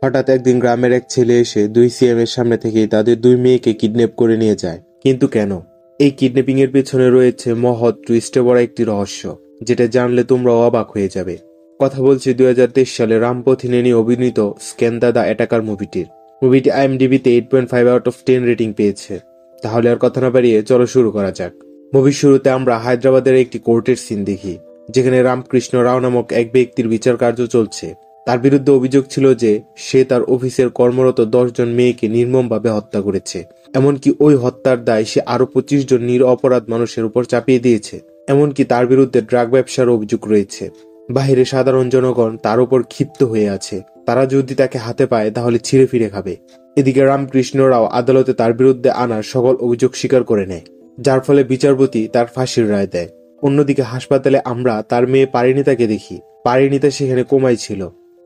হঠাৎ একদিন গ্রামের এক ছেলে এসে দুই সিএম এর সামনে থেকেই তাদের দুই মেয়েকে কিডন্যাপ করে নিয়ে যায়। কিন্তু কেন? এই কিডন্যাপিং এর পেছনে রয়েছে মহৎ টুইস্টে ভরা একটি রহস্য, যেটা জানলে তোমরাও অবাক হয়ে যাবে। কথা বলছি 2023 সালে রাম পোথিনেনি অভিনীত স্ক্যান্দা দ্য অ্যাটাকার মুভিটির। মুভিটি আইএমডিবিতে 8.5 আউট অফ 10 রেটিং পেয়েছে। তাহলে আর কথা না বাড়িয়ে চলো শুরু করা যাক। মুভির শুরুতে আমরা হায়দ্রাবাদের একটি কোর্টের সিন দেখি, যেখানে রামকৃষ্ণ রাও নামক এক ব্যক্তির বিচার কার্য চলছে। তার বিরুদ্ধে অভিযোগ ছিল যে সে তার অফিসের কর্মরত 10 জন মেয়েকে নির্মমভাবে হত্যা করেছে। এমনকি ওই হত্যার দায় সে আরো 25 জন নিরপরাধ মানুষের উপর চাপিয়ে দিয়েছে। এমনকি তার বিরুদ্ধে ড্রাগ ব্যবসার অভিযোগ রয়েছে। বাহিরে সাধারণ জনগণ তার উপর ক্ষিপ্ত হয়ে আছে। তারা যদি তাকে হাতে পায় তাহলে ছিঁড়ে ফিরে খাবে। এদিকে রামকৃষ্ণ রাও আদালতে তার বিরুদ্ধে আনা সকল অভিযোগ স্বীকার করে নেয়, যার ফলে বিচারপতি তার ফাঁসির রায় দেয়। অন্যদিকে হাসপাতালে আমরা তার মেয়ে পারিণীতাকে দেখি। পারিণীতা সেখানে কোমায় ছিল।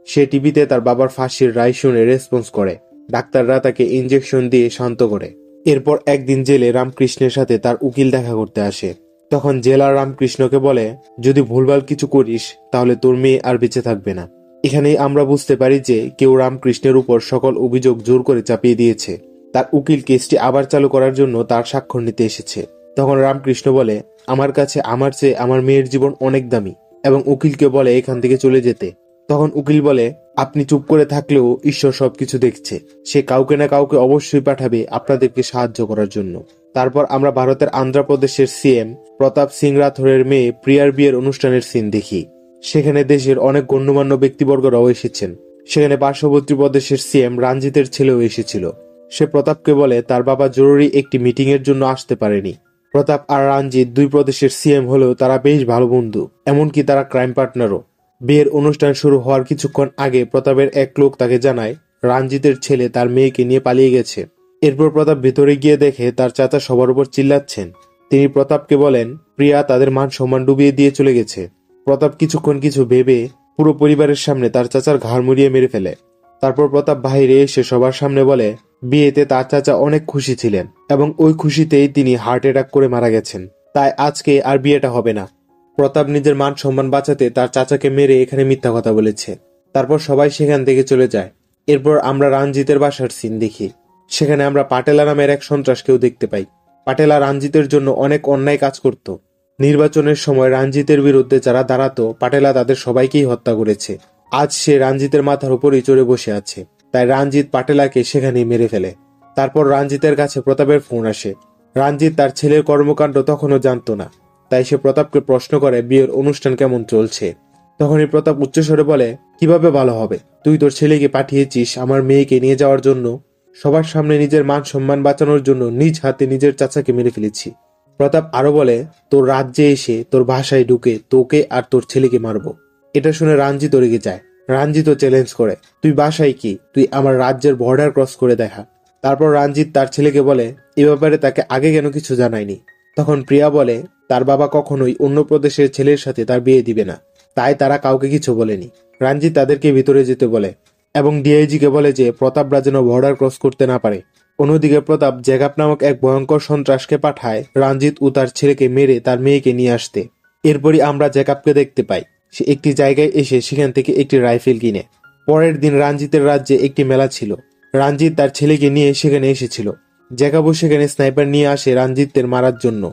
সে টিভিতে তার বাবার ফাঁসির রায় শুনে রেসপন্স করে। ডাক্তাররা তাকে ইনজেকশন দিয়ে শান্ত করে। এরপর একদিন জেলে রামকৃষ্ণের সাথে তার উকিল দেখা করতে আসে। তখন জেলার রামকৃষ্ণকে বলে, যদি ভুলভাল কিছু করিস তাহলে তোর মেয়ে আর বেঁচে থাকবে না। এখানেই আমরা বুঝতে পারি যে কেউ রামকৃষ্ণের উপর সকল অভিযোগ জোর করে চাপিয়ে দিয়েছে। তার উকিল কেসটি আবার চালু করার জন্য তার স্বাক্ষর নিতে এসেছে। তখন রামকৃষ্ণ বলে, আমার কাছে আমার চেয়ে আমার মেয়ের জীবন অনেক দামি, এবং উকিলকে বলে এখান থেকে চলে যেতে। তখন উকিল বলে, আপনি চুপ করে থাকলেও ঈশ্বর সবকিছু দেখছে। সে কাউকে না কাউকে অবশ্যই পাঠাবে আপনাদেরকে সাহায্য করার জন্য। তারপর আমরা ভারতের আন্ধ্রপ্রদেশের সিএম প্রতাপ সিং রাথোরের মেয়ে প্রিয়ার বিয়ের অনুষ্ঠানের সিন দেখি। সেখানে দেশের অনেক গণ্যমান্য ব্যক্তিবর্গরাও এসেছেন। সেখানে পার্শ্ববর্তী প্রদেশের সিএম রঞ্জিতের ছেলেও এসেছিল। সে প্রতাপকে বলে তার বাবা জরুরি একটি মিটিং এর জন্য আসতে পারেনি। প্রতাপ আর রঞ্জিত দুই প্রদেশের সিএম হলেও তারা বেশ ভালো বন্ধু, এমনকি তারা ক্রাইম পার্টনারও। বিয়ের অনুষ্ঠান শুরু হওয়ার কিছুক্ষণ আগে প্রতাপের এক লোক তাকে জানায় রঞ্জিতের ছেলে তার মেয়েকে নিয়ে পালিয়ে গেছে। এরপর প্রতাপ ভেতরে গিয়ে দেখে তার চাচা সবার উপর চিল্লাচ্ছেন। তিনি প্রতাপকে বলেন প্রিয়া তাদের মান সম্মান ডুবিয়ে দিয়ে চলে গেছে। প্রতাপ কিছুক্ষণ কিছু ভেবে পুরো পরিবারের সামনে তার চাচার ঘাড় মুড়িয়ে মেরে ফেলে। তারপর প্রতাপ বাহিরে এসে সবার সামনে বলে বিয়েতে তার চাচা অনেক খুশি ছিলেন, এবং ওই খুশিতেই তিনি হার্ট অ্যাটাক করে মারা গেছেন। তাই আজকে আর বিয়েটা হবে না। প্রতাপ নিজের মান সম্মান বাঁচাতে তার চাচাকে মেরে এখানে মিথ্যা কথা বলেছে। তারপর সবাই সেখান থেকে চলে যায়। এরপর আমরা রঞ্জিতের বাসার সিন দেখি। সেখানে আমরা পাটেলা নামের এক সন্ত্রাসকেও দেখতে পাই। পাটেলা রঞ্জিতের জন্য অনেক অন্যায় কাজ করত। নির্বাচনের সময় রঞ্জিতের বিরুদ্ধে যারা দাঁড়াতো, পাটেলা তাদের সবাইকেই হত্যা করেছে। আজ সে রঞ্জিতের মাথার উপরই চড়ে বসে আছে। তাই রঞ্জিত পাটেলাকে সেখানেই মেরে ফেলে। তারপর রঞ্জিতের কাছে প্রতাপের ফোন আসে। রঞ্জিত তার ছেলের কর্মকাণ্ড তখনও জানতো না। তাই সে প্রতাপকে প্রশ্ন করে বিয়ের অনুষ্ঠান কেমন চলছে। তখনই প্রতাপ উচ্চস্বরে বলে, কিভাবে ভালো হবে? তুই তোর ছেলেকে পাঠিয়েছিস আমার মেয়েকে নিয়ে যাওয়ার জন্য। সবার সামনে নিজের মান সম্মান বাঁচানোর জন্য নিজ হাতে নিজের চাচাকে মেরে ফেলেছি। প্রতাপ আরো বলে, তোর রাজ্যে এসে তোর ভাষায় ঢুকে তোকে আর তোর ছেলেকে মারবো। এটা শুনে রঞ্জিত রেগে যায়। রঞ্জিতও চ্যালেঞ্জ করে, তুই বাসায় কি? তুই আমার রাজ্যের বর্ডার ক্রস করে দেখা। তারপর রঞ্জিত তার ছেলেকে বলে এ ব্যাপারে তাকে আগে কেন কিছু জানায়নি। তখন প্রিয়া বলে তার বাবা কখনোই অন্য প্রদেশের ছেলের সাথে তার বিয়ে দিবে না, তাই তারা কাউকে কিছু বলেনি। রঞ্জিত তাদেরকে ভিতরে যেতে বলে এবং ডিআইজিকে বলে যে প্রতাপরা যেন বর্ডার ক্রস করতে না পারে। অন্যদিকে প্রতাপ জ্যাকাব নামক এক ভয়ঙ্কর সন্ত্রাসকে পাঠায় রঞ্জিত ও তার ছেলেকে মেরে তার মেয়েকে নিয়ে আসতে। এরপরই আমরা জ্যাকাবকে দেখতে পাই। সে একটি জায়গায় এসে সেখান থেকে একটি রাইফেল কিনে। পরের দিন রঞ্জিতের রাজ্যে একটি মেলা ছিল। রঞ্জিত তার ছেলেকে নিয়ে সেখানে এসেছিল। জ্যাকাবও সেখানে স্নাইপার নিয়ে আসে রঞ্জিতের মারার জন্য।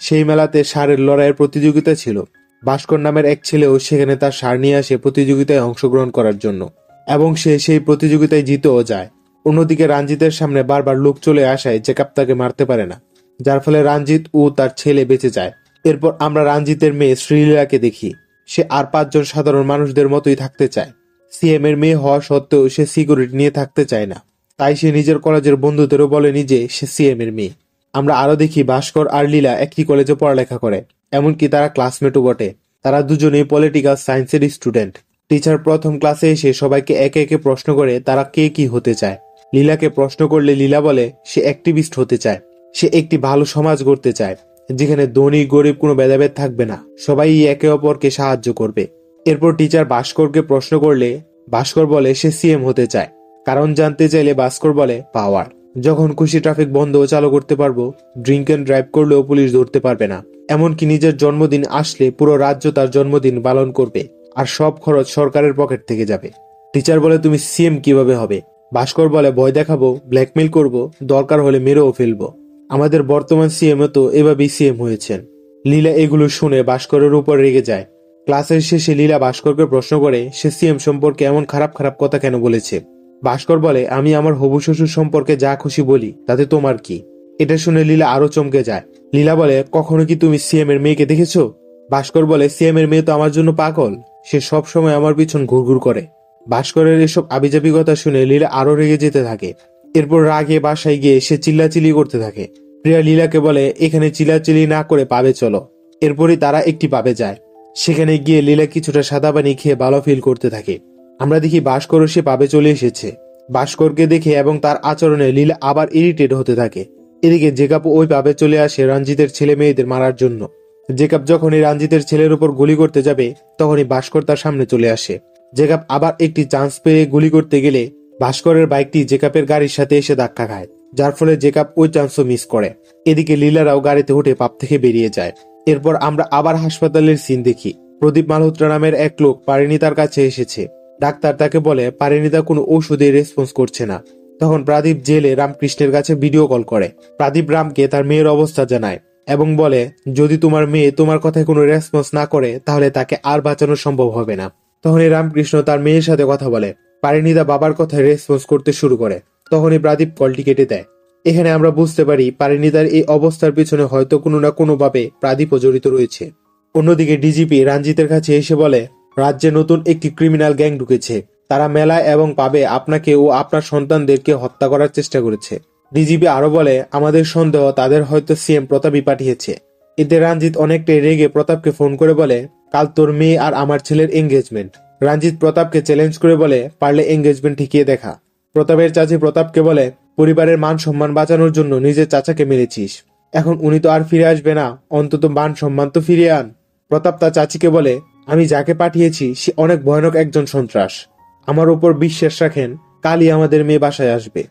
সেই মেলাতে ষাঁড়ের লড়াইয়ের প্রতিযোগিতা ছিল। ভাস্কর নামের এক ছেলেও সেখানে তার ষাঁড় নিয়ে আসে প্রতিযোগিতায় অংশগ্রহণ করার জন্য, এবং সে সেই প্রতিযোগিতায় জিতেও যায়। অন্যদিকে রঞ্জিতের সামনে বারবার লোক চলে আসায় জ্যাকাব তাকে মারতে পারে না, যার ফলে রঞ্জিত ও তার ছেলে বেঁচে যায়। এরপর আমরা রঞ্জিতের মেয়ে শ্রীলীলাকে দেখি। সে আর 5 জন সাধারণ মানুষদের মতোই থাকতে চায়। সিএম এর মেয়ে হওয়া সত্ত্বেও সে সিকিউরিটি নিয়ে থাকতে চায় না। তাই সে নিজের কলেজের বন্ধুদেরও বলেনি যে সে সিএম এর মেয়ে। আমরা আরো দেখি ভাস্কর আর লীলা একটি কলেজে পড়ালেখা করে, এমনকি তারা ক্লাসমেটও বটে। তারা দুজনেই পলিটিক্যাল সায়েন্সের স্টুডেন্ট। টিচার প্রথম ক্লাসে এসে সবাইকে একে একে প্রশ্ন করে তারা কে কি হতে চায়। লীলাকে প্রশ্ন করলে লীলা বলে সে অ্যাক্টিভিস্ট হতে চায়। সে একটি ভালো সমাজ গড়তে চায়, যেখানে ধনী গরিব কোনো ভেদাভেদ থাকবে না, সবাই একে অপরকে সাহায্য করবে। এরপর টিচার ভাস্করকে প্রশ্ন করলে ভাস্কর বলে সে সিএম হতে চায়। কারণ জানতে চাইলে ভাস্কর বলে পাওয়ার। যখন খুশি ট্রাফিক বন্ধও চালু করতে পারবো, ড্রিঙ্ক এন্ড ড্রাইভ করলেও পুলিশ ধরতে পারবে না। এমনকি নিজের জন্মদিন আসলে পুরো রাজ্য তার জন্মদিন পালন করবে, আর সব খরচ সরকারের পকেট থেকে যাবে। টিচার বলে তুমি সিএম কিভাবে হবে। ভাস্কর বলে ভয় দেখাবো, ব্ল্যাকমেইল করব, দরকার হলে মেরেও ফেলবো। আমাদের বর্তমান সিএম তো এভাবেই সিএম হয়েছেন। লীলা এগুলো শুনে ভাস্করের উপর রেগে যায়। ক্লাসের শেষে লীলা ভাস্করকে প্রশ্ন করে সে সিএম সম্পর্কে এমন খারাপ খারাপ কথা কেন বলেছে। ভাস্কর বলে আমি আমার হবু শ্বশুর সম্পর্কে যা খুশি বলি, তাতে তোমার কি। এটা শুনে লীলা আরো চমকে যায়। লীলা বলে কখনো কি তুমি সিএম এর মেয়েকে দেখেছো। ভাস্কর বলে সিএম এর মেয়ে তো আমার জন্য পাগল, সে সব সময় আমার পিছন ঘুরঘুর করে। ভাস্করের এসব আবিজাবি কথা শুনে লীলা আরো রেগে যেতে থাকে। এরপর রাগে বাসায় গিয়ে সে চিল্লাচিল্লি করতে থাকে। প্রিয়া লীলাকে বলে এখানে চিল্লাচিল্লি না করে পাবে চলো। এরপরই তারা একটি পাবে যায়। সেখানে গিয়ে লীলা কিছুটা সাদা পানি খেয়ে ভালো ফিল করতে থাকে। আমরা দেখি ভাস্করও সে পাবে চলে এসেছে। ভাস্করকে দেখে এবং তার আচরণে লীলা আবার ইরিটেট হতে থাকে। এদিকে জেকাব ওই পাবে চলে আসে রঞ্জিতের ছেলে মেয়েদের মারার জন্য। জেকাব যখনই রঞ্জিতের ছেলের উপর গুলি করতে যাবে তখনই ভাস্কর তার সামনে চলে আসে। জেকাব আবার একটি চান্স পেয়ে গুলি করতে গেলে ভাস্করের বাইকটি জেকাবের গাড়ির সাথে এসে ধাক্কা খায়, যার ফলে জেকাব ওই চান্সও মিস করে। এদিকে লীলারাও গাড়িতে উঠে পাপ থেকে বেরিয়ে যায়। এরপর আমরা আবার হাসপাতালের সিন দেখি। প্রদীপ মালহোত্রা নামের এক লোক পারিণীতার কাছে এসেছে। ডাক্তার তাকে বলে পারিণীতা কোনো ওষুধে রেসপন্স করছে না। তখন প্রদীপ জেলে রামকৃষ্ণের কাছে ভিডিও কল করে। প্রদীপ রামকে তার মেয়ের অবস্থা জানায় এবং বলে যদি তোমার মেয়ে তোমার কথায় কোনো রেসপন্স না করে তাহলে তাকে আর বাঁচানো সম্ভব হবে না। তখনই রামকৃষ্ণ তার মেয়ের সাথে কথা বলে। পারিণীতা বাবার কথায় রেসপন্স করতে শুরু করে। তখনই প্রদীপ কলটি কেটে দেয়। এখানে আমরা বুঝতে পারি পারিণীতার এই অবস্থার পিছনে হয়তো কোনো না কোনোভাবে প্রদীপও জড়িত রয়েছে। অন্যদিকে ডিজিপি রঞ্জিতের কাছে এসে বলে রাজ্যে নতুন একটি ক্রিমিনাল গ্যাং ঢুকেছে। তারা মেলায় এবং পাবে আপনাকে ও আপনার সন্তানদেরকে হত্যা করার চেষ্টা করেছে। ডিজিপি আরো বলে আমাদের সন্দেহ তাদের হয়তো সিএম প্রতাপই পাঠিয়েছে। এতে রঞ্জিত অনেকটাই রেগে প্রতাপকে ফোন করে বলে কাল তোর মেয়ে আর আমার ছেলের এঙ্গেজমেন্ট। রঞ্জিত প্রতাপকে চ্যালেঞ্জ করে বলে পারলে এঙ্গেজমেন্ট ঠিকিয়ে দেখা। প্রতাপের চাচি প্রতাপকে বলে পরিবারের মান সম্মান বাঁচানোর জন্য নিজের চাচাকে মেরেছিস, এখন উনি তো আর ফিরে আসবে না, অন্তত মান সম্মান তো ফিরিয়ে আন। প্রতাপ তার চাচিকে বলে আমি যাকে পাঠিয়েছি সে অনেক ভয়ানক একজন সন্ত্রাস, আমার উপর বিশ্বাস রাখেন, কালই আমাদের মেয়ে বাসায় আসবে।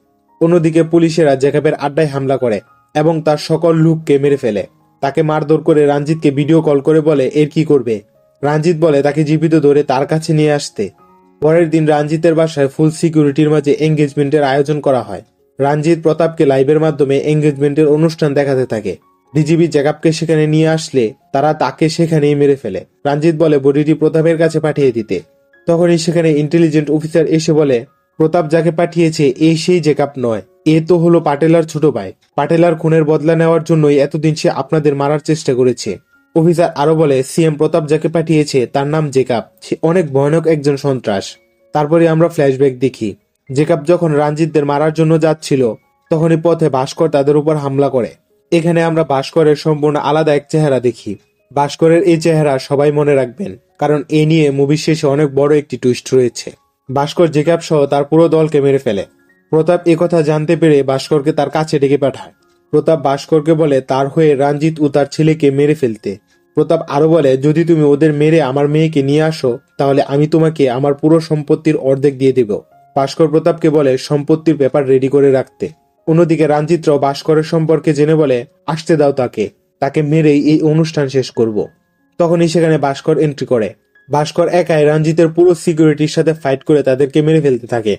অন্যদিকে পুলিশেরা জেকাবের আড্ডায় হামলা করে এবং তার সকল লোককে মেরে ফেলে। তাকে মারধর করে রঞ্জিতকে ভিডিও কল করে বলে এর কি করবে। রঞ্জিত বলে তাকে জীবিত ধরে তার কাছে নিয়ে আসতে। পরের দিন রঞ্জিতের বাসায় ফুল সিকিউরিটির মাঝে এঙ্গেজমেন্টের আয়োজন করা হয়। রঞ্জিত প্রতাপকে লাইভের মাধ্যমে এঙ্গেজমেন্টের অনুষ্ঠান দেখাতে থাকে। ডিজিপি জেকাবকে সেখানে নিয়ে আসলে তারা তাকে সেখানেই মেরে ফেলে। রঞ্জিত বলে বডিটি প্রতাপের কাছে পাঠিয়ে দিতে। তখনই সেখানে ইন্টেলিজেন্ট অফিসার এসে বলে প্রতাপ যাকে পাঠিয়েছে এই সেই জেকাব নয়, এ তো হলো পাটেলার ছোট ভাই। পাটেলার খুনের বদলা নেওয়ার জন্যই এতদিন সে আপনাদের মারার চেষ্টা করেছে। অফিসার আরো বলে সিএম প্রতাপ যাকে পাঠিয়েছে তার নাম জেকাব, সে অনেক ভয়ানক একজন সন্ত্রাস। তারপরে আমরা ফ্ল্যাশব্যাক দেখি। জেকাব যখন রঞ্জিতদের মারার জন্য যাচ্ছিল তখনই পথে ভাস্কর তাদের উপর হামলা করে। এখানে আমরা ভাস্করের সম্পূর্ণ আলাদা এক চেহারা দেখি। ভাস্করের এই চেহারা সবাই মনে রাখবেন, কারণ এ নিয়ে মুভির শেষে অনেক বড় একটি টুইস্ট রয়েছে। ভাস্কর জেকাব সহ তার পুরো দলকে মেরে ফেলে। প্রতাপ একথা জানতে পেরে ভাস্করকে তার কাছে ডেকে পাঠায়। প্রতাপ ভাস্করকে বলে তার হয়ে রঞ্জিত ও তার ছেলেকে মেরে ফেলতে। প্রতাপ আরো বলে যদি তুমি ওদের মেরে আমার মেয়েকে নিয়ে আসো তাহলে আমি তোমাকে আমার পুরো সম্পত্তির অর্ধেক দিয়ে দেব। ভাস্কর প্রতাপকে বলে সম্পত্তির পেপার রেডি করে রাখতে। অন্যদিকে রঞ্জিতরাও ভাস্করের সম্পর্কে জেনে বলে আসতে দাও তাকে মেরেই এই অনুষ্ঠান শেষ করব। তখনই সেখানে ভাস্কর এন্ট্রি করে। ভাস্কর একাই রঞ্জিতের পুরো সিকিউরিটির সাথে ফাইট করে তাদেরকে মেরে ফেলতে থাকে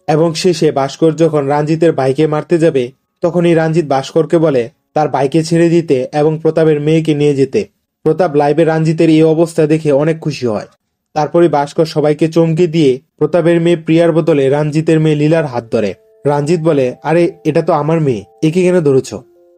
এবং শেষে ভাস্কর যখন রঞ্জিতের ভাইকে মারতে যাবে তখনই রঞ্জিত ভাস্করকে বলে তার ভাইকে ছেড়ে দিতে এবং প্রতাপের মেয়েকে নিয়ে যেতে। প্রতাপ লাইভে রঞ্জিতের এই অবস্থা দেখে অনেক খুশি হয়। তারপরে ভাস্কর সবাইকে চমকে দিয়ে প্রতাপের মেয়ে প্রিয়ার বদলে রঞ্জিতের মেয়ে লীলার হাত ধরে। রঞ্জিত বলে আরে এটা তো আমার মেয়ে, একে কেন ধরেছ।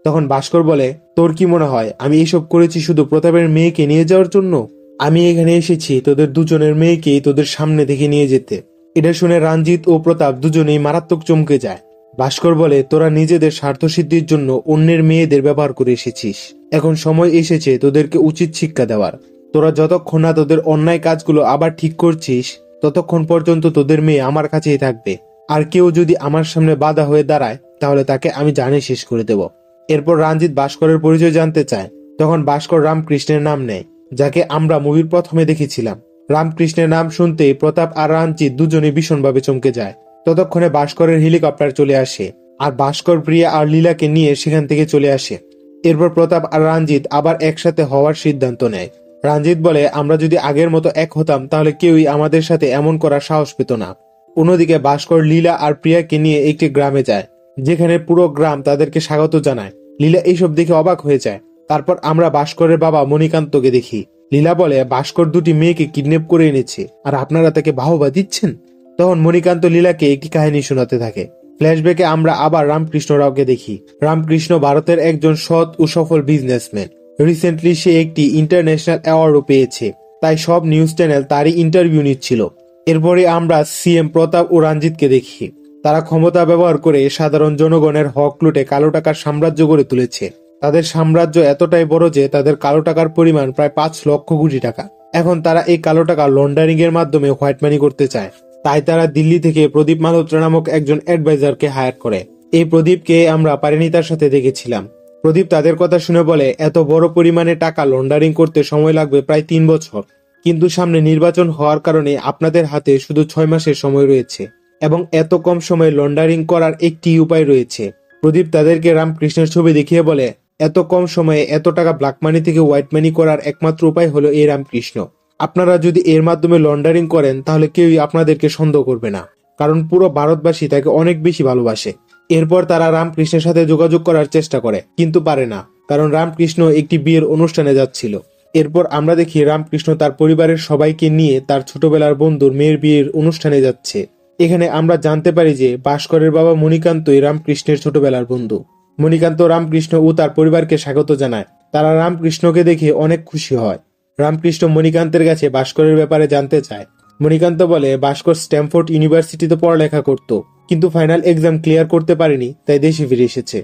তখন ভাস্কর বলে তোর কি মনে হয় আমি এইসব করেছি শুধু প্রতাপের মেয়েকে নিয়ে যাওয়ার জন্য? আমি এখানে এসেছি তোদের দুজনের মেয়েকেই তোদের সামনে থেকে নিয়ে যেতে। এটা শুনে রঞ্জিত ও প্রতাপ দুজনেই মারাত্মক চমকে যায়। ভাস্কর বলে তোরা নিজেদের স্বার্থসিদ্ধির জন্য অন্যের মেয়েদের ব্যবহার করে এসেছিস, এখন সময় এসেছে তোদেরকে উচিত শিক্ষা দেওয়ার। তোরা যতক্ষণ না তোদের অন্যায় কাজগুলো আবার ঠিক করছিস ততক্ষণ পর্যন্ত তোদের মেয়ে আমার কাছেই থাকবে, আর কেউ যদি আমার সামনে বাধা হয়ে দাঁড়ায় তাহলে তাকে আমি জানে শেষ করে দেব। এরপর রঞ্জিত ভাস্করের পরিচয় জানতে চায়। তখন ভাস্কর রামকৃষ্ণের নাম নেয়, যাকে আমরা মুভির প্রথমে দেখেছিলাম। রামকৃষ্ণের নাম শুনতেই প্রতাপ আর রঞ্জিত দুজনে ভীষণভাবে চমকে যায়। ততক্ষণে ভাস্করের হেলিকপ্টার চলে আসে আর ভাস্কর প্রিয়া আর লীলাকে নিয়ে সেখান থেকে চলে আসে। এরপর প্রতাপ আর রঞ্জিত আবার একসাথে হওয়ার সিদ্ধান্ত নেয়। রঞ্জিত বলে আমরা যদি আগের মতো এক হতাম তাহলে কেউই আমাদের সাথে এমন করার সাহস পেত না। অন্যদিকে ভাস্কর লীলা আর প্রিয়াকে নিয়ে একটি গ্রামে যায়, যেখানে পুরো গ্রাম তাদেরকে স্বাগত জানায়। লীলা এইসব দেখে অবাক হয়ে যায়। তারপর আমরা ভাস্করের বাবা মণিকান্তকে দেখি। লীলা বলে, ভাস্কর দুটি মেয়েকে কিডন্যাপ করে এনেছে আর আপনারা তাকে বাহবা দিচ্ছেন। তখন মণিকান্ত লীলাকে একটি কাহিনী শোনাতে থাকে। ফ্ল্যাশব্যাকে আমরা আবার রামকৃষ্ণ রাওকে দেখি। রামকৃষ্ণ ভারতের একজন সৎ ও সফল বিজনেসম্যান। রিসেন্টলি সে একটি ইন্টারন্যাশনাল অ্যাওয়ার্ডও পেয়েছে, তাই সব নিউজ চ্যানেল তারই ইন্টারভিউ নিচ্ছিল। এরপরে আমরা সিএম প্রতাপ ও রঞ্জিতকে দেখি। তারা ক্ষমতা ব্যবহার করে সাধারণ জনগণের হক লুটে কালো টাকার সাম্রাজ্য গড়ে তুলেছে। তাদের সাম্রাজ্য এতটাই বড় যে তাদের কালো টাকার পরিমাণ প্রায় 5 লক্ষ কোটি টাকা। এখন তারা এই কালো টাকা লন্ডারিং এর মাধ্যমে হোয়াইট মানি করতে চায়। তাই তারা দিল্লি থেকে প্রদীপ মালহোত্রা নামক একজন অ্যাডভাইজারকে হায়ার করে। এই প্রদীপকে আমরা পারিণীতার সাথে দেখেছিলাম। প্রদীপ তাদের কথা শুনে বলে, এত বড় পরিমাণে টাকা লন্ডারিং করতে সময় লাগবে প্রায় 3 বছর, কিন্তু সামনে নির্বাচন হওয়ার কারণে আপনাদের হাতে শুধু 6 মাসের সময় রয়েছে এবং এত কম সময়ে লন্ডারিং করার একটি উপায় রয়েছে। প্রদীপ তাদেরকে রামকৃষ্ণের ছবি দেখিয়ে বলে, এত কম সময়ে এত টাকা ব্ল্যাক মানি থেকে হোয়াইট মানি করার একমাত্র উপায় হলো এই রামকৃষ্ণ। আপনারা যদি এর মাধ্যমে লন্ডারিং করেন তাহলে কেউই আপনাদেরকে সন্দেহ করবে না, কারণ পুরো ভারতবাসী তাকে অনেক বেশি ভালোবাসে। এরপর তারা রামকৃষ্ণের সাথে যোগাযোগ করার চেষ্টা করে, কিন্তু পারে না, কারণ রামকৃষ্ণ একটি বিয়ের অনুষ্ঠানে যাচ্ছিল। এরপর আমরা দেখি রামকৃষ্ণ তার পরিবারের সবাইকে নিয়ে তার ছোটবেলার বন্ধুর মেয়ের বিয়ের অনুষ্ঠানে যাচ্ছে। এখানে আমরা জানতে পারি যে ভাস্করের বাবা মণিকান্তই রামকৃষ্ণের ছোটবেলার বন্ধু। মণিকান্ত রামকৃষ্ণ ও তার পরিবারকে স্বাগত জানায়। তারা রামকৃষ্ণকে দেখে অনেক খুশি হয়। রামকৃষ্ণ মণিকান্তের কাছে ভাস্করের ব্যাপারে জানতে চায়। মণিকান্ত বলে, ভাস্কর স্ট্যামফোর্ড ইউনিভার্সিটিতে পড়ালেখা করত, কিন্তু ফাইনাল এক্সাম ক্লিয়ার করতে পারেনি, তাই দেশে ফিরে এসেছে।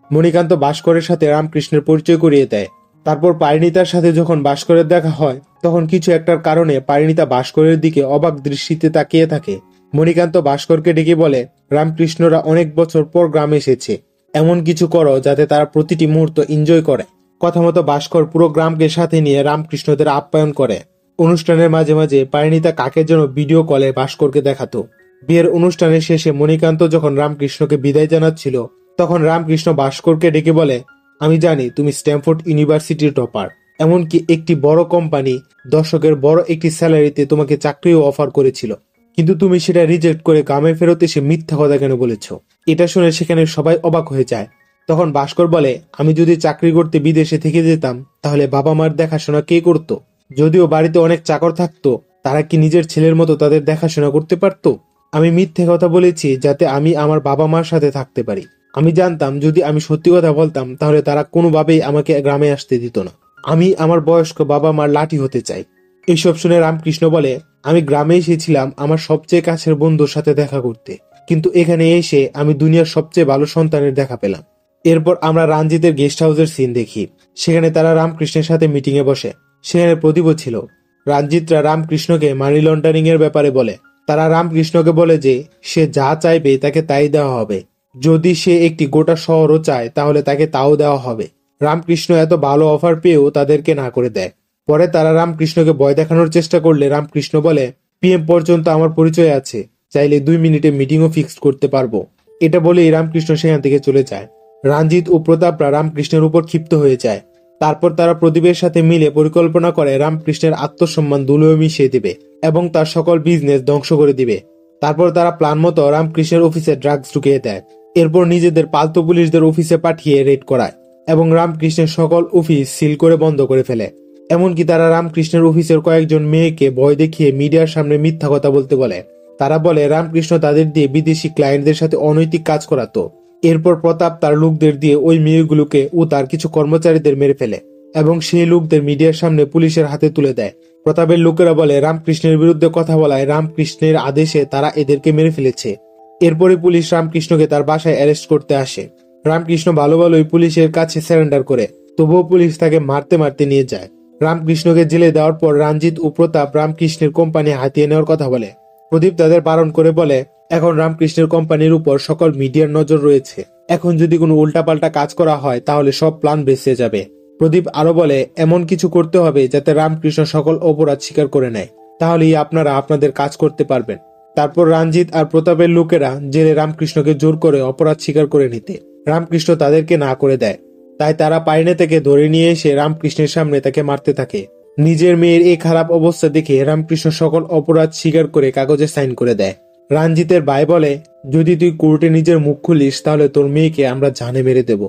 মণিকান্ত ভাস্করের সাথে রামকৃষ্ণের পরিচয় করিয়ে দেয়। তারপর পারিণীতার সাথে যখন ভাস্করের দেখা হয়, তখন কিছু একটার কারণে পারিণীতা ভাস্করের দিকে অবাক দৃষ্টিতে তাকিয়ে থাকে। মণিকান্ত ভাস্করকে ডেকে বলে, রামকৃষ্ণরা অনেক বছর পর গ্রামে এসেছে, এমন কিছু করো যাতে তারা প্রতিটি মুহূর্ত এনজয় করে। কথা মতো ভাস্কর পুরো গ্রামকে সাথে নিয়ে রামকৃষ্ণদের আপ্যায়ন করে। অনুষ্ঠানের মাঝে মাঝে পারিণীতা কাকের জন্য ভিডিও কলে ভাস্করকে দেখাতো। বিয়ের অনুষ্ঠানের শেষে মণিকান্ত যখন রামকৃষ্ণকে বিদায় জানাচ্ছিল, তখন রামকৃষ্ণ ভাস্করকে ডেকে বলে, আমি জানি তুমি স্ট্যামফোর্ড ইউনিভার্সিটির টপার, এমনকি একটি বড় কোম্পানি দর্শকের বড় একটি স্যালারিতে তোমাকে চাকরিও অফার করেছিল, কিন্তু তুমি সেটা রিজেক্ট করে গ্রামে ফেরত এসে মিথ্যা কথা কেন বলেছ। এটা শুনে সেখানে সবাই অবাক হয়ে যায়। তখন ভাস্কর বলে, আমি যদি চাকরি করতে বিদেশে থেকে যেতাম তাহলে বাবা মার দেখাশোনা কে করত? যদিও বাড়িতে অনেক চাকর থাকতো, তারা কি নিজের ছেলের মতো তাদের দেখাশোনা করতে পারতো? আমি মিথ্যে কথা বলেছি যাতে আমি আমার বাবা মার সাথে থাকতে পারি। আমি জানতাম যদি আমি সত্যি কথা বলতাম তাহলে তারা কোনোভাবেই আমাকে গ্রামে আসতে দিত না। আমি আমার বয়স্ক বাবা মার লাঠি হতে চাই। এইসব শুনে রামকৃষ্ণ বলে, আমি গ্রামে এসেছিলাম আমার সবচেয়ে কাছের বন্ধুর সাথে দেখা করতে, কিন্তু এখানে এসে আমি দুনিয়ার সবচেয়ে ভালো সন্তানের দেখা পেলাম। এরপর আমরা রঞ্জিতের গেস্ট হাউসের সিন দেখি। সেখানে তারা রামকৃষ্ণের সাথে মিটিং এ বসে। সেখানে প্রদীপও ছিল। রঞ্জিতরা রামকৃষ্ণকে মানি লন্ডারিং এর ব্যাপারে বলে। তারা রামকৃষ্ণকে বলে যে সে যা চাইবে তাকে তাই দেওয়া হবে। যদি সে একটি গোটা শহরও চায় তাহলে তাকে তাও দেওয়া হবে। রামকৃষ্ণ এত ভালো অফার পেয়েও তাদেরকে না করে দেয়। পরে তারা রামকৃষ্ণকে ভয় দেখানোর চেষ্টা করলে রামকৃষ্ণ বলে, পিএম পর্যন্ত আমার পরিচয় আছে, চাইলে 2 মিনিটে মিটিংও ফিক্সড করতে পারবো। এটা বলেই রামকৃষ্ণ সেখান থেকে চলে যায়। রঞ্জিত ও প্রতাপরা রামকৃষ্ণের উপর ক্ষিপ্ত হয়ে যায়। তারপর তারা প্রদীপের সাথে মিলে পরিকল্পনা করে রামকৃষ্ণের আত্মসম্মান ধুলোয় মিশিয়ে দিবে এবং তার সকল বিজনেস ধ্বংস করে দিবে। তারপর তারা প্ল্যান মতো রামকৃষ্ণের অফিসে ড্রাগস ঢুকিয়ে দেয়। এরপর নিজেদের পালতু পুলিশদের অফিসে পাঠিয়ে রেড করায় এবং রামকৃষ্ণের সকল অফিস সিল করে বন্ধ করে ফেলে। এমনকি তারা রামকৃষ্ণের অফিসের কয়েকজন মেয়েকে ভয় দেখিয়ে মিডিয়ার সামনে মিথ্যা কথা বলতে বলে। তারা বলে রামকৃষ্ণ তাদের দিয়ে বিদেশি ক্লায়েন্টদের সাথে অনৈতিক কাজ করাতো। এরপর প্রতাপ তার লোকদের দিয়ে ওই মেয়েগুলোকে ও তার কিছু কর্মচারীদের মেরে ফেলে এবং সেই লোকদের মিডিয়ার সামনে পুলিশের হাতে তুলে দেয়। প্রতাপের লোকেরা বলে রামকৃষ্ণের বিরুদ্ধে কথা বলায় রামকৃষ্ণের আদেশে তারা এদেরকে মেরে ফেলেছে। এরপরে পুলিশ রামকৃষ্ণকে তার বাসায় অ্যারেস্ট করতে আসে। রামকৃষ্ণ ভালো ভালোই পুলিশের কাছে সারেন্ডার করে, তবুও পুলিশ তাকে মারতে মারতে নিয়ে যায়। রামকৃষ্ণকে জেলে দেওয়ার পর রঞ্জিত ও প্রতাপ রামকৃষ্ণের কোম্পানি হাতিয়ে নেওয়ার কথা বলে। প্রদীপ তাদের বারণ করে বলে, এখন রামকৃষ্ণের কোম্পানির উপর সকল মিডিয়ার নজর রয়েছে, এখন যদি কোনো উল্টাপাল্টা কাজ করা হয় তাহলে সব প্ল্যান ভেস্তে যাবে। প্রদীপ আরো বলে, এমন কিছু করতে হবে যাতে রামকৃষ্ণ সকল অপরাধ স্বীকার করে নেয়, তাহলেই আপনারা আপনাদের কাজ করতে পারবেন। তারপর রঞ্জিত আর প্রতাপের লোকেরা জেলে রামকৃষ্ণকে জোর করে অপরাধ স্বীকার করে নিতে। রামকৃষ্ণ তাদেরকে না করে দেয়, তাই তারা পাইনে থেকে ধরে নিয়ে এসে রামকৃষ্ণের সামনে তাকে মারতে থাকে। নিজের মেয়ের এই খারাপ অবস্থা দেখে রামকৃষ্ণ সকল অপরাধ স্বীকার করে কাগজে সাইন করে দেয়। রঞ্জিতের ভাই বলে, যদি তুই কোর্টে নিজের মুখ খুলিস তাহলে তোর মেয়েকে আমরা জানে মেরে দেব।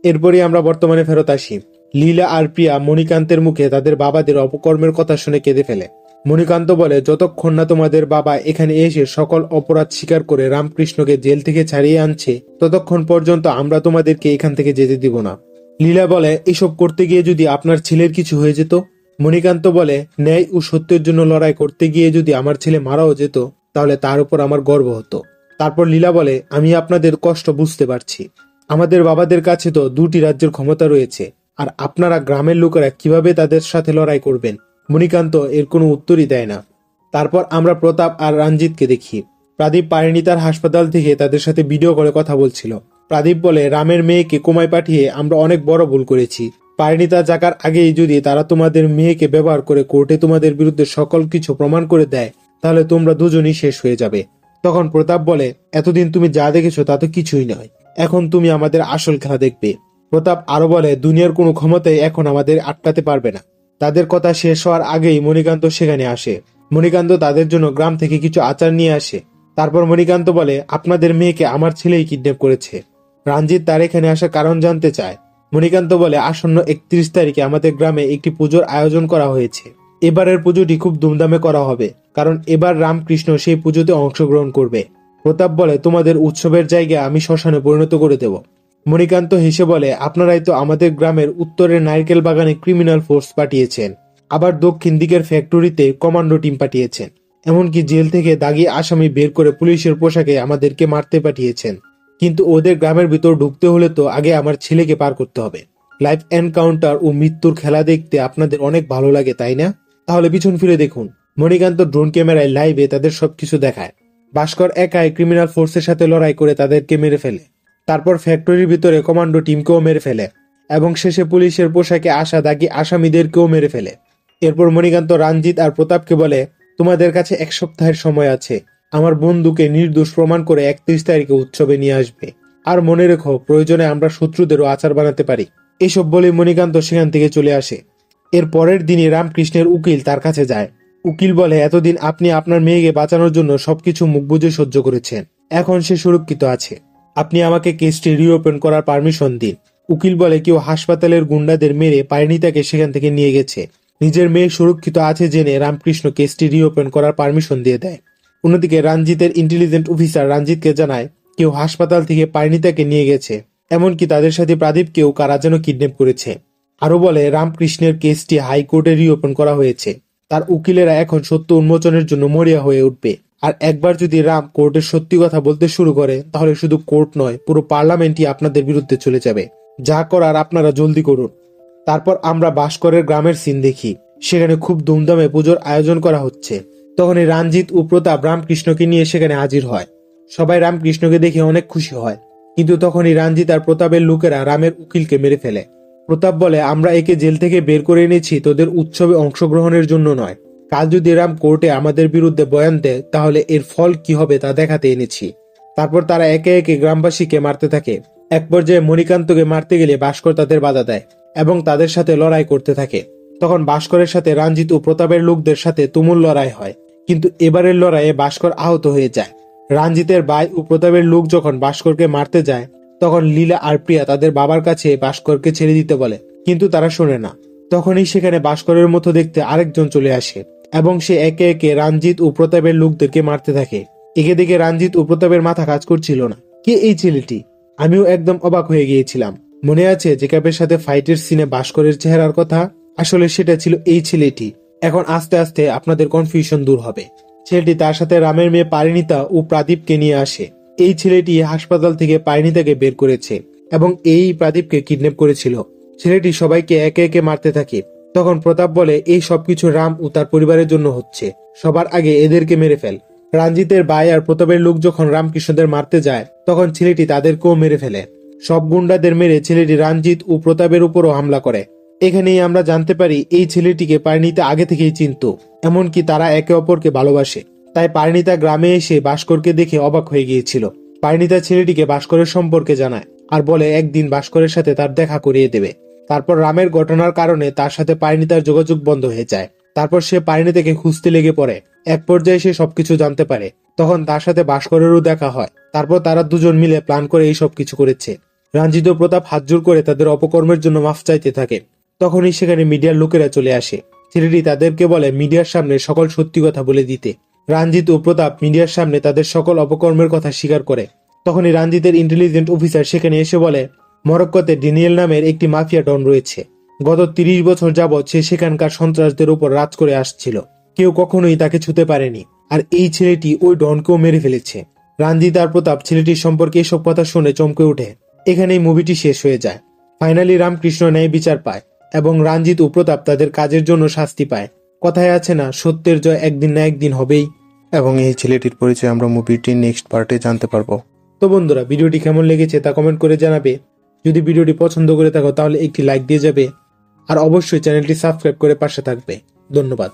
এরপরই আমরা বর্তমানে ফেরত আসি। লীলা আর প্রিয়া মণিকান্তের মুখে তাদের বাবাদের অপকর্মের কথা শুনে কেঁদে ফেলে। মণিকান্ত বলে, যতক্ষণ না তোমাদের বাবা এখানে এসে সকল অপরাধ স্বীকার করে রামকৃষ্ণকে জেল থেকে ছাড়িয়ে আনছে, ততক্ষণ পর্যন্ত আমরা তোমাদেরকে এখান থেকে যেতে দিব না। লীলা বলে, এসব করতে গিয়ে যদি আপনার ছেলের কিছু হয়ে যেত? মণিকান্ত বলে, ন্যায় ও সত্যের জন্য লড়াই করতে গিয়ে যদি আমার ছেলে মারাও যেত তাহলে তার উপর আমার গর্ব হতো। তারপর লীলা বলে, আমি আপনাদের কষ্ট বুঝতে পারছি। আমাদের বাবাদের কাছে তো 2টি রাজ্যের ক্ষমতা রয়েছে, আর আপনারা গ্রামের লোকেরা কিভাবে তাদের সাথে লড়াই করবেন? মণিকান্ত এর কোনো উত্তরই দেয় না। তারপর আমরা প্রতাপ আর রঞ্জিতকে দেখি। প্রদীপ পারিণীতার হাসপাতাল থেকে তাদের সাথে ভিডিও কলে কথা বলছিল। প্রদীপ বলে, রামের মেয়েকে কোমায় পাঠিয়ে আমরা অনেক বড় ভুল করেছি। পারিণীতা জাগার আগেই যদি তারা তোমাদের মেয়েকে ব্যবহার করে কোর্টে তোমাদের বিরুদ্ধে সকল কিছু প্রমাণ করে দেয় তাহলে তোমরা দুজনই শেষ হয়ে যাবে। তখন প্রতাপ বলে, এতদিন তুমি যা দেখেছো তা তো কিছুই নয়, এখন তুমি আমাদের আসল খেলা দেখবে। প্রতাপ আরো বলে, দুনিয়ার কোনো ক্ষমতাই এখন আমাদের আটকাতে পারবে না। তাদের কথা শেষ হওয়ার আগেই মণিকান্ত সেখানে আসে। মণিকান্ত তাদের জন্য গ্রাম থেকে কিছু আচার নিয়ে আসে। তারপর মণিকান্ত বলে, আপনাদের মেয়েকে আমার ছেলেই কিডন্যাপ করেছে। রঞ্জিত তার এখানে আসার কারণ জানতে চায়। মণিকান্ত বলে, আসন্ন 31 তারিখে আমাদের গ্রামে একটি পুজোর আয়োজন করা হয়েছে। এবারের পুজোটি খুব ধুমধামে করা হবে, কারণ এবার রামকৃষ্ণ সেই পুজোতে অংশগ্রহণ করবে। প্রতাপ বলে, তোমাদের উৎসবের জায়গা আমি শ্মশানে পরিণত করে দেব। মণিকান্ত হেসে বলে, আপনারাই তো আমাদের গ্রামের উত্তরের নারকেল বাগানে ক্রিমিনাল ফোর্স পাঠিয়েছেন, আবার দক্ষিণ দিকের ফ্যাক্টরিতে কমান্ডো টিম পাঠিয়েছেন, এমনকি জেল থেকে দাগি আসামি বের করে পুলিশের পোশাকে আমাদেরকে মারতে পাঠিয়েছেন। কিন্তু ওদের গ্রামের ভিতর ঢুকতে হলে তো আগে আমার ছেলেকে পার করতে হবে। লাইফ এনকাউন্টার ও মৃত্যুর খেলা দেখতে আপনাদের অনেক ভালো লাগে, তাই না? তাহলে পিছন ফিরে দেখুন। মণিকান্ত ড্রোন ক্যামেরায় লাইভে তাদের সবকিছু দেখায়। ভাস্কর একাই ক্রিমিনাল ফোর্সের সাথে লড়াই করে তাদেরকে মেরে ফেলে। তারপর ফ্যাক্টরির ভিতরে কমান্ডো টিমকেও মেরে ফেলে এবং শেষে পুলিশের পোশাকে আসা দাগি আসামিদেরকেও মেরে ফেলে। এরপর মণিকান্ত রঞ্জিত আর প্রতাপকে বলে, তোমাদের কাছে 1 সপ্তাহের সময় আছে। আমার বন্ধুকে নির্দোষ প্রমাণ করে 31 তারিখে উৎসবে নিয়ে আসবে। আর মনে রেখো, প্রয়োজনে আমরা শত্রুদেরও আচার বানাতে পারি। এসব বলে মণিকান্ত সেখান থেকে চলে আসে। এর পরের দিনই রামকৃষ্ণের উকিল তার কাছে যায়। উকিল বলে, এতদিন আপনি আপনার মেয়েকে বাঁচানোর জন্য সবকিছু মুখ বুজে সহ্য করেছেন, এখন সে সুরক্ষিত আছে। আপনি আমাকে কেসটি রিওপেন করার পারমিশন দিন। উকিল বলে, কেউ হাসপাতালের গুন্ডাদের মেরে পারিণীতাকে সেখান থেকে নিয়ে গেছে। নিজের মেয়ে সুরক্ষিত আছে জেনে রামকৃষ্ণ কেসটি রিওপেন করার পারমিশন দিয়ে দেয়। অন্যদিকে রঞ্জিতের ইন্টেলিজেন্ট অফিসার রঞ্জিতকে জানায়, কেউ হাসপাতাল থেকে পারিণীতাকে নিয়ে গেছে, এমনকি তাদের সাথে প্রদীপকেও কারা যেন কিডন্যাপ করেছে। আরো বলে, রামকৃষ্ণের কেসটি হাইকোর্টে রিওপেন করা হয়েছে। তার উকিলেরা এখন সত্য উন্মোচনের জন্য মরিয়া হয়ে উঠবে। আর একবার যদি রাম কোর্টের সত্যি কথা বলতে শুরু করে তাহলে শুধু কোর্ট নয়, পুরো পার্লামেন্টই আপনাদের বিরুদ্ধে চলে যাবে। যা করার আপনারা জলদি করুন। তারপর আমরা ভাস্করের গ্রামের সিন দেখি। সেখানে খুব ধুমধামে পুজোর আয়োজন করা হচ্ছে। তখনই রঞ্জিত ও প্রতাপ রামকৃষ্ণকে নিয়ে সেখানে হাজির হয়। সবাই রামকৃষ্ণকে দেখে অনেক খুশি হয়, কিন্তু তখনই রঞ্জিত আর প্রতাপের লোকেরা রামের উকিলকে মেরে ফেলে। প্রতাপ বলে, আমরা একে জেল থেকে বের করে এনেছি তোদের উৎসবে অংশগ্রহণের জন্য নয়। কাল যদি রাম কোর্টে আমাদের বিরুদ্ধে বয়ান দেয় তাহলে এর ফল কি হবে তা দেখাতে এনেছি। তারপর তারা একে একে গ্রামবাসীকে মারতে থাকে। এক পর্যায়ে মণিকান্তকে মারতে গেলে ভাস্কর তাদের বাধা দেয় এবং তাদের সাথে লড়াই করতে থাকে। তখন ভাস্করের সাথে রঞ্জিত ও প্রতাপের লোকদের সাথে তুমুল লড়াই হয়, কিন্তু এবারের লড়াইয়ে ভাস্কর আহত হয়ে যায়। রঞ্জিতের ভাই ও প্রতাপের লোক যখন ভাস্করকে মারতে যায় তখন লীলা আর প্রিয়া তাদের বাবার কাছে ভাস্করকে ছেড়ে দিতে বলে, কিন্তু তারা শোনে না। তখনই সেখানে ভাস্করের মতো দেখতে আরেকজন চলে আসে এবং সে একে একে রঞ্জিত ও প্রতাপের লোকদেরকে মারতে থাকে। একে দেখে রঞ্জিত ও প্রতাপের মাথা কাজ করছিল না। কে এই ছেলেটি? আমিও একদম অবাক হয়ে গিয়েছিলাম। মনে আছে জেকাবের সাথে ফাইটের সিনে ভাস্করের চেহারার কথা? আসলে সেটা ছিল এই ছেলেটি। এখন আস্তে আস্তে আপনাদের কনফিউশন দূর হবে। ছেলেটি তার সাথে রামের মেয়ে পারিণীতা ও প্রদীপকে নিয়ে আসে। এই ছেলেটি হাসপাতাল থেকে পারিণীতাকে বের করেছে এবং এই প্রদীপকে কিডন্যাপ করেছিল। ছেলেটি সবাইকে একে একে মারতে থাকে। তখন প্রতাপ বলে, এই সবকিছু রাম ও তার পরিবারের জন্য হচ্ছে, সবার আগে এদেরকে মেরে ফেল। রঞ্জিতের ভাই আর প্রতাপের লোক যখন রামকৃষ্ণদের মারতে যায় তখন ছেলেটি তাদেরকেও মেরে ফেলে। সব গুন্ডাদের মেরে ছেলেটি রঞ্জিত ও প্রতাপের উপরও হামলা করে। এখানেই আমরা জানতে পারি এই ছেলেটিকে পারিণীতা আগে থেকেই চিনত, এমনকি তারা একে অপরকে ভালোবাসে। তাই পারিণীতা গ্রামে এসে ভাস্করকে দেখে অবাক হয়ে গিয়েছিল। পারিণীতা ছেলেটিকে ভাস্করের সম্পর্কে জানায় আর বলে একদিন ভাস্করের সাথে তার দেখা করিয়ে দেবে। তারপর রামের ঘটনার কারণে তার সাথে পারিণীতার যোগাযোগ বন্ধ হয়ে যায়। তারপর সে পারিণী থেকে খুঁজতে লেগে পড়ে। এক পর্যায়ে সে সবকিছু জানতে পারে। তখন তার সাথে ভাস্করেরও দেখা হয়। তারপর তারা দুজন মিলে প্ল্যান করে এই সব কিছু করেছে। রঞ্জিত ও প্রতাপ হাত জোর করে তাদের অপকর্মের জন্য মাফ চাইতে থাকে। তখনই সেখানে মিডিয়ার লোকেরা চলে আসে। ছেলেটি তাদেরকে বলে মিডিয়ার সামনে সকল সত্যি কথা বলে দিতে। রঞ্জিত ও প্রতাপ মিডিয়ার সামনে তাদের সকল অপকর্মের কথা স্বীকার করে। তখনই রঞ্জিতের ইন্টেলিজেন্ট অফিসার সেখানে এসে বলে মরক্কোতে ড্যানিয়েল নামের একটি মাফিয়া ডন রয়েছে। গত 30 বছর যাবৎ সে সেখানকার সন্ত্রাসদের উপর রাজ করে আসছিল। কেউ কখনোই তাকে ছুতে পারেনি। আর এই ছেলেটি ওই ডনকেও মেরে ফেলেছে। রঞ্জিত আর প্রতাপ ছেলেটির সম্পর্কে এসব কথা শুনে চমকে ওঠে। এখানেই মুভিটি শেষ হয়ে যায়। ফাইনালি রামকৃষ্ণ ন্যায় বিচার পায় এবং রঞ্জিত ও প্রতাপ তাদের কাজের জন্য শাস্তি পায়। কথায় আছে না, সত্যের জয় একদিন না একদিন হবেই। এবং এই ছেলেটির পরিচয় আমরা মুভিটির নেক্সট পার্টে জানতে পারবো। তো বন্ধুরা, ভিডিওটি কেমন লেগেছে তা কমেন্ট করে জানাবে। যদি ভিডিওটি পছন্দ করে থাকো তাহলে একটি লাইক দিয়ে যাবে। আর অবশ্যই চ্যানেলটি সাবস্ক্রাইব করে পাশে থাকবে। ধন্যবাদ।